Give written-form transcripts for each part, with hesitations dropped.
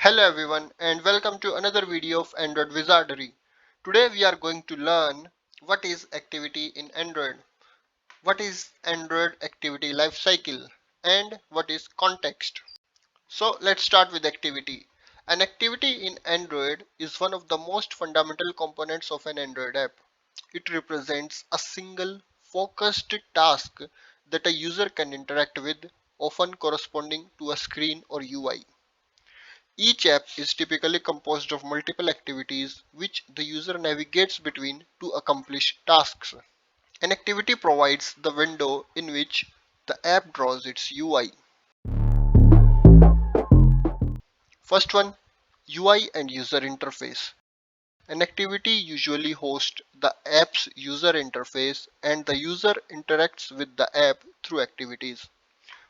Hello everyone and welcome to another video of Android Wizardry. Today we are going to learn what is activity in Android, what is Android activity lifecycle, and what is context. So let's start with activity. An activity in Android is one of the most fundamental components of an Android app. It represents a single focused task that a user can interact with, often corresponding to a screen or UI. Each app is typically composed of multiple activities which the user navigates between to accomplish tasks. An activity provides the window in which the app draws its UI. First one, UI and user interface. An activity usually hosts the app's user interface and the user interacts with the app through activities.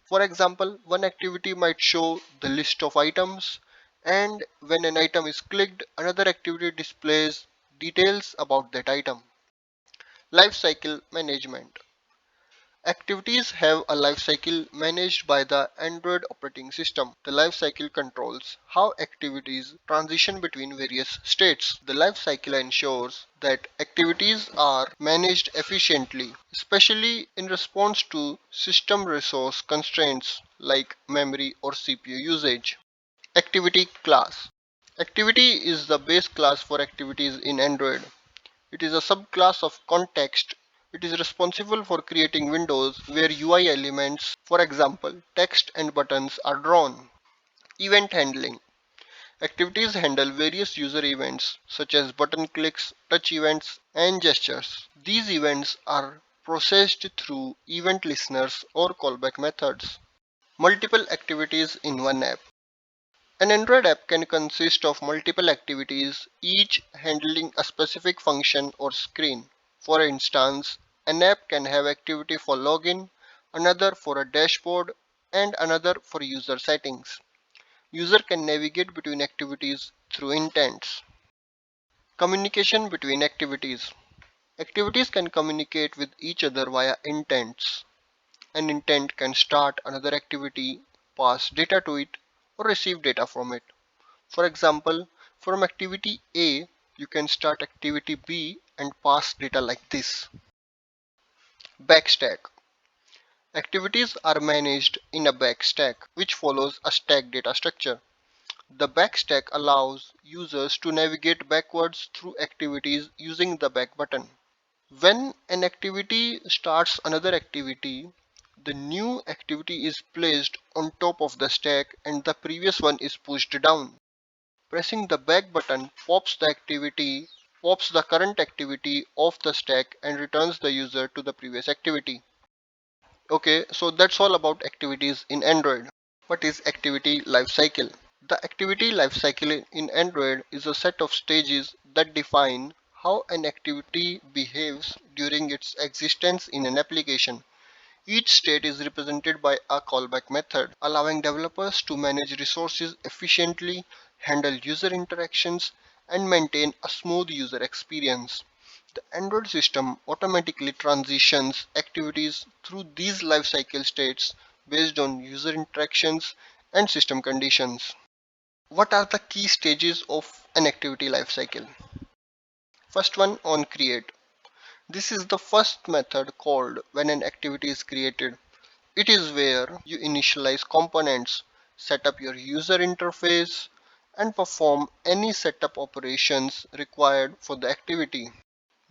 For example, one activity might show the list of items, and when an item is clicked, another activity displays details about that item. Lifecycle management. Activities have a lifecycle managed by the Android operating system. The lifecycle controls how activities transition between various states. The lifecycle ensures that activities are managed efficiently, especially in response to system resource constraints like memory or CPU usage. Activity class. Activity is the base class for activities in Android. It is a subclass of context. It is responsible for creating windows where UI elements, for example, text and buttons, are drawn. Event handling. Activities handle various user events such as button clicks, touch events, and gestures. These events are processed through event listeners or callback methods. Multiple activities in one app. An Android app can consist of multiple activities, each handling a specific function or screen. For instance, an app can have activity for login, another for a dashboard, and another for user settings. User can navigate between activities through intents. Communication between activities. Activities can communicate with each other via intents. An intent can start another activity, pass data to it, or receive data from it. For example, from activity A, you can start activity B and pass data like this. Backstack. Activities are managed in a backstack, which follows a stack data structure. The backstack allows users to navigate backwards through activities using the back button. When an activity starts another activity, the new activity is placed on top of the stack and the previous one is pushed down. Pressing the back button pops the current activity off the stack and returns the user to the previous activity. Okay, so that's all about activities in Android. What is activity lifecycle? The activity lifecycle in Android is a set of stages that define how an activity behaves during its existence in an application. Each state is represented by a callback method, allowing developers to manage resources efficiently, handle user interactions, and maintain a smooth user experience. The Android system automatically transitions activities through these lifecycle states based on user interactions and system conditions. What are the key stages of an activity lifecycle? First one, onCreate. This is the first method called when an activity is created. It is where you initialize components, set up your user interface, and perform any setup operations required for the activity.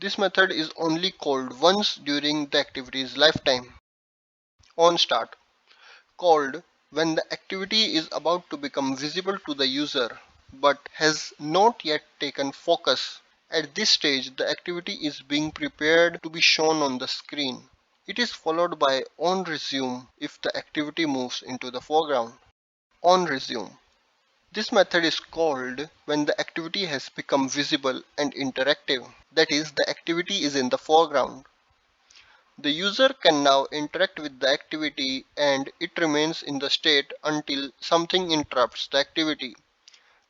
This method is only called once during the activity's lifetime. onStart, called when the activity is about to become visible to the user but has not yet taken focus. At this stage, the activity is being prepared to be shown on the screen. It is followed by onResume if the activity moves into the foreground. onResume. This method is called when the activity has become visible and interactive. That is, the activity is in the foreground. The user can now interact with the activity and it remains in the state until something interrupts the activity.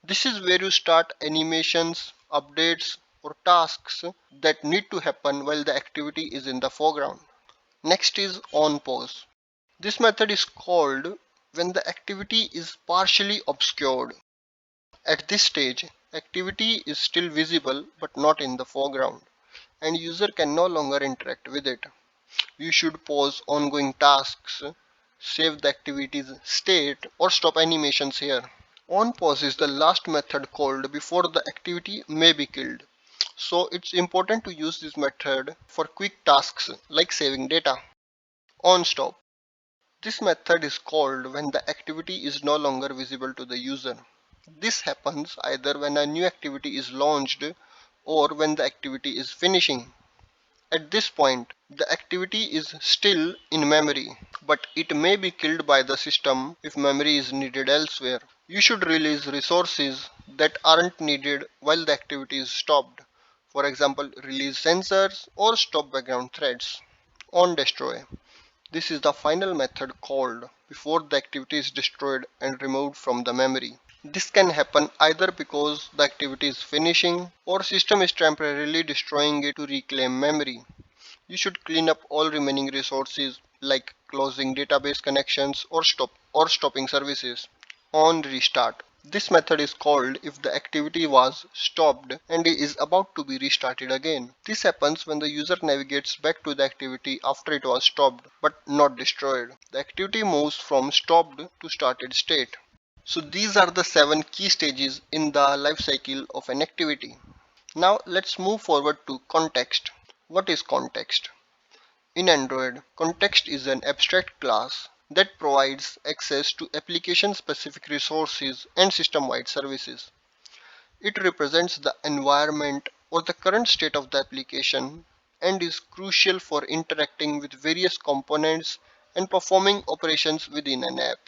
This is where you start animations, updates, or tasks that need to happen while the activity is in the foreground. Next is onPause. This method is called when the activity is partially obscured. At this stage, activity is still visible but not in the foreground, and user can no longer interact with it. You should pause ongoing tasks, save the activity's state, or stop animations here. OnPause is the last method called before the activity may be killed. So it's important to use this method for quick tasks like saving data. OnStop. This method is called when the activity is no longer visible to the user. This happens either when a new activity is launched or when the activity is finishing. At this point, the activity is still in memory, but it may be killed by the system if memory is needed elsewhere. You should release resources that aren't needed while the activity is stopped. For example, release sensors or stop background threads. On destroy. This is the final method called before the activity is destroyed and removed from the memory. This can happen either because the activity is finishing or system is temporarily destroying it to reclaim memory. You should clean up all remaining resources like closing database connections or stopping services. On restart. This method is called if the activity was stopped and is about to be restarted again. This happens when the user navigates back to the activity after it was stopped but not destroyed. The activity moves from stopped to started state. So these are the 7 key stages in the life cycle of an activity. Now let's move forward to context. What is context? In Android, context is an abstract class that provides access to application-specific resources and system-wide services. It represents the environment or the current state of the application and is crucial for interacting with various components and performing operations within an app.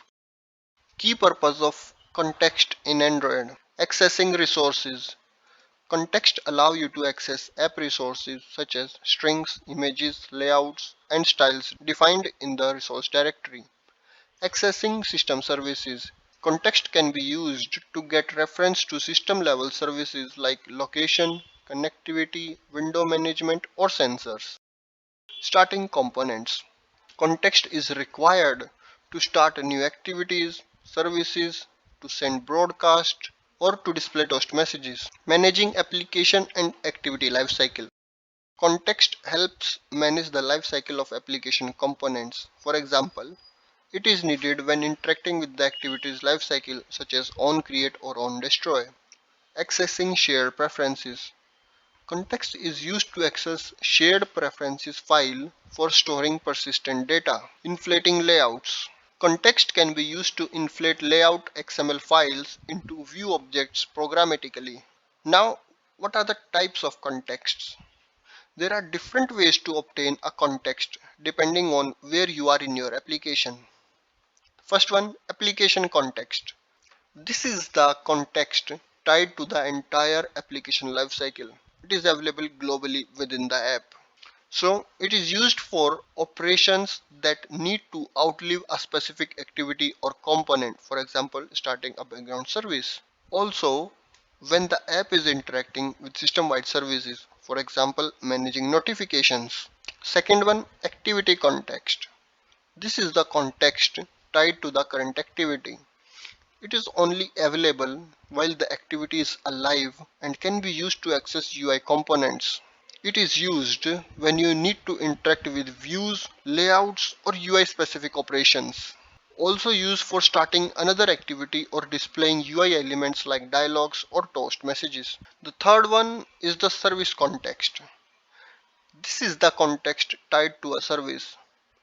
Key purpose of context in Android: accessing resources. Context allow you to access app resources such as strings, images, layouts, and styles defined in the resource directory. Accessing system services. Context can be used to get reference to system level services like location, connectivity, window management, or sensors. Starting components. Context is required to start new activities, services, to send broadcast, or to display toast messages. Managing application and activity lifecycle. Context helps manage the lifecycle of application components. For example, it is needed when interacting with the activity's lifecycle such as onCreate or onDestroy. Accessing shared preferences. Context is used to access shared preferences file for storing persistent data. Inflating layouts. Context can be used to inflate layout XML files into view objects programmatically. Now, what are the types of contexts? There are different ways to obtain a context depending on where you are in your application. First one, application context. This is the context tied to the entire application lifecycle. It is available globally within the app. So it is used for operations that need to outlive a specific activity or component, for example, starting a background service. Also, when the app is interacting with system-wide services, for example, managing notifications. Second one, activity context. This is the context tied to the current activity. It is only available while the activity is alive and can be used to access UI components. It is used when you need to interact with views, layouts, or UI specific operations. Also used for starting another activity or displaying UI elements like dialogues or toast messages. The third one is the service context. This is the context tied to a service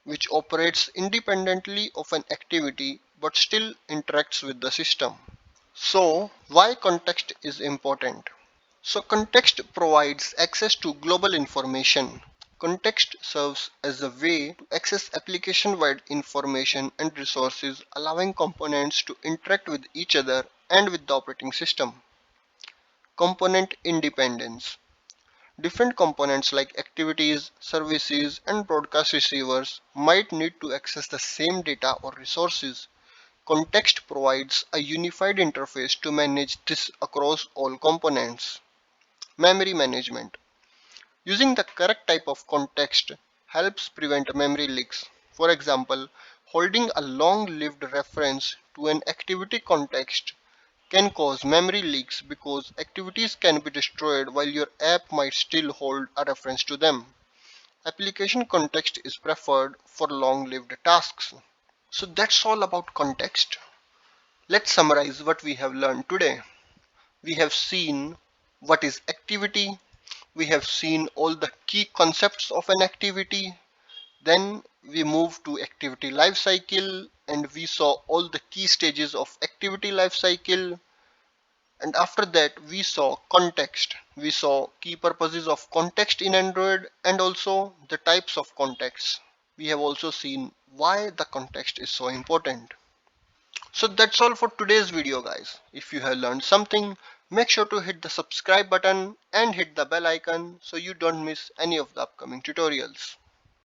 which operates independently of an activity but still interacts with the system. So, why context is important? So, context provides access to global information. Context serves as a way to access application-wide information and resources, allowing components to interact with each other and with the operating system. Component independence. Different components like activities, services, and broadcast receivers might need to access the same data or resources. Context provides a unified interface to manage this across all components. Memory management. Using the correct type of context helps prevent memory leaks. For example, holding a long-lived reference to an activity context can cause memory leaks because activities can be destroyed while your app might still hold a reference to them. Application context is preferred for long-lived tasks. So that's all about context. Let's summarize what we have learned today. We have seen what is activity, we have seen all the key concepts of an activity, then we moved to activity lifecycle and we saw all the key stages of activity lifecycle. And after that, we saw context. We saw key purposes of context in Android and also the types of contexts. We have also seen why the context is so important. So that's all for today's video, guys. If you have learned something, make sure to hit the subscribe button and hit the bell icon so you don't miss any of the upcoming tutorials.